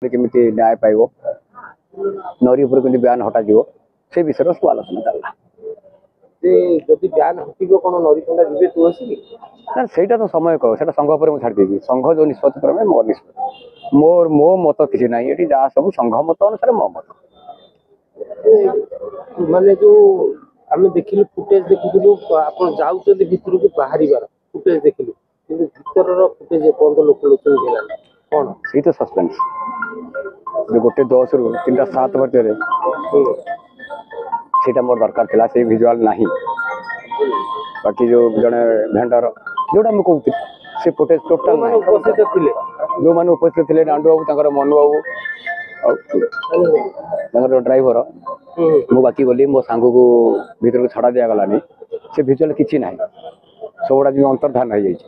केमी न्याय पाइब नरी उपर केमी बयान हटा से विषय सब आलोचना चलला जदि बयान हटिबो कोन नरीखंडा जिबे तुलसी ना सेटा तो समय कह सेटा संघ पर छाड़ देबी संघ जो निष्पत्ति पर मो निष्पत्ति मोर मो मत किसी ना ये जहाँ सब संघ मत अनुसार मो मत माने जो आम देखिलु फुटेज देखुलु आपन जाउछन भितर को बाहरी बार फुटेज देखिलु किंतु भितर रो फुटेज कोन लोक लोचन गेला कोन सही तो सस्पेंस जो गोटे 10 रु 3टा 7 मध्य सेटा मोर दरकार थिला से विजुअल नाही बाकी जो जने भेंडर जोटा मैं कहूँ से फुटेज टोटाल माने उपस्थित थिले जो माने उपस्थित थिले डांडू बाबू ताकर मनु बाबू ड्राइवर मु बाकी गली मो सांग को भीतर को छड़ा दिया गलानी से विजुअल किछि नाही सबुड़ा जो अंतर्धान हो जाइछि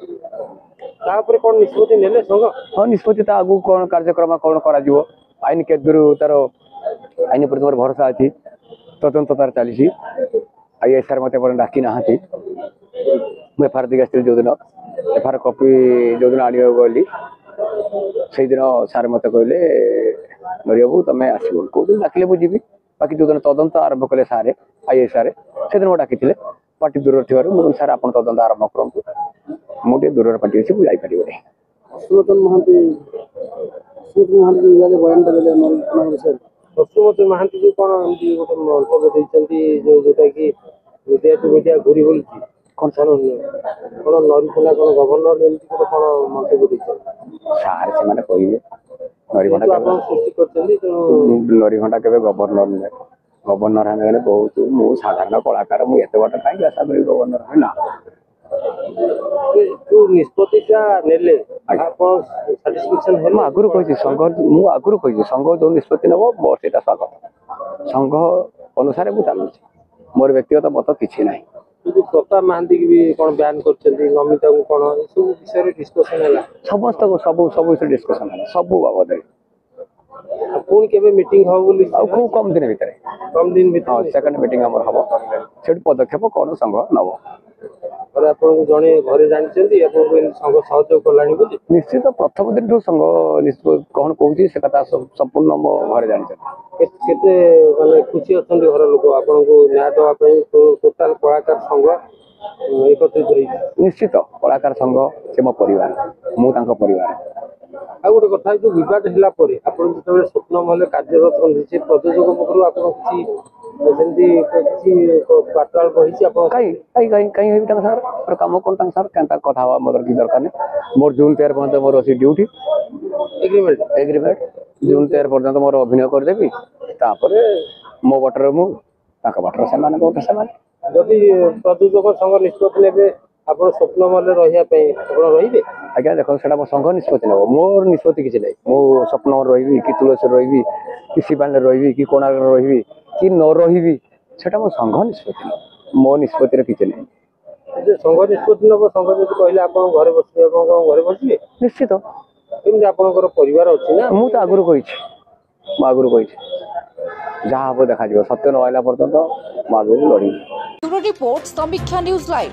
तापर कोन निष्पत्ति नेले संग हां निष्पत्ति ता आगु कोन कार्यक्रम कोन करा जिवो आईन के दूर तार आईन पर तुमर भरोसा अछि तदंत तार चलीछि आईएसआर मते पर डाकी नाहति मु एफआर दिगा स्त्री जो दिन एफआर कॉपी जो दिन आनियो गली से दिन सार मते कहले नरियाबू तमे आसीबो को दिन डाकिले मु जीबी बाकी जो दिन तदंत आरंभ कले सारे आईएसआर से दिन डाकिथिले पार्टी दूर थिबारु मु सार आपन तदंत आरंभ करंतु मुटे दूर पार्टी अछि बुझाई परिबो रे सुमतन महांती वाले बयान देले नर विषय सुमतन महांती जो कोन एमती गोटे मंतव्य दैचंती जो जोटा कि मीडिया टू मीडिया घुरी बोलची कोन नरी खोला कोन गवर्नर एमती कोन मंतव्य दैचंती सार से माने कहिबे नरी घंटा आपण सृष्टि करचंदी तो नरी घंटा केबे गवर्नर ने गवर्नर हमें बहुत मु साधारण कलाकार मु एते बाटा काई आशा करी गवर्नर है ना जो निष्पत्ति नेले आपण सैटिस्फैक्शन है मु आगुरु कहि संघ मु आगुरु कहि संघ जो निष्पत्ति नबो मोर सेटा स्वागत संघ अनुसार मु चालू मोर व्यक्तिगत मत किछि नाही प्रताप महांती की भी कोन बयान करचंदी नमिता को कोन ए सब विषय रे डिस्कशन हैला समस्त को सब विषय डिस्कशन हैला सब बाबद पुणी केबे मीटिंग हो बोली खूब कम दिन भीतर हां सेकंड मीटिंग हमर हबो सेट पदक्षेप कोन संघ नबो और आपण जणे घरे जानिचंदी आपण संघ सहयोग करलानी बोली निश्चित प्रथम दिन संघ निश्चित कोन कहूची से कथा संपूर्ण मो घरे जानिचंदी केते माने खुशी अछंदी घर लोक आपण को न्याय दवा पे टोटल कलाकार संघ एकत्रित रही निश्चित कलाकार संघ से मो परिवार मु तांको परिवार आ गोटे कथा जो विवाद हिला परे आपण जतबे स्वप्न महल कार्यरत रहिछि प्रयोजक पकरू आपण किछि जेंती किछि बातल रहिछि आपण काई हेबि तांका सर पर काम कोन तांका सर कांता कथा हवा मगर की दरकार नै मोर जून 13 पर्यंत मोर अछि ड्यूटी एग्रीमेंट जून 13 पर्यंत मोर अभिनय कर देबी तापरे मो बटर मु ताका बटर से माने कोन से माने जदि प्रयोजक संघ निष्पत्ति लेबे आपण स्वप्न महल रहिया पे आपण रहिबे आज्ञा देखो सेटा मो संघ निष्पत्ति नबो मोर निष्पत्ति किछि नै मो स्वप्न महल रहिबी कि तुलसी रहिबी कि शिवान रहिबी कि कोणार रहिबी कि न रहिबी सेटा मो संघ निष्पत्ति मो निष्पत्ति रे किछि नै जे संघ निष्पत्ति नबो संघ जदि कहले आपण घरे बसिबे आपण घरे बसिबे निश्चित एमि आपनकर परिवार अछि ना मु त आगुरु कहिछि जहाँ हबो देखा जिवो सत्य न आइला पर्यंत मागु लड़ी रिपोर्ट समीक्षा न्यूज लाइव।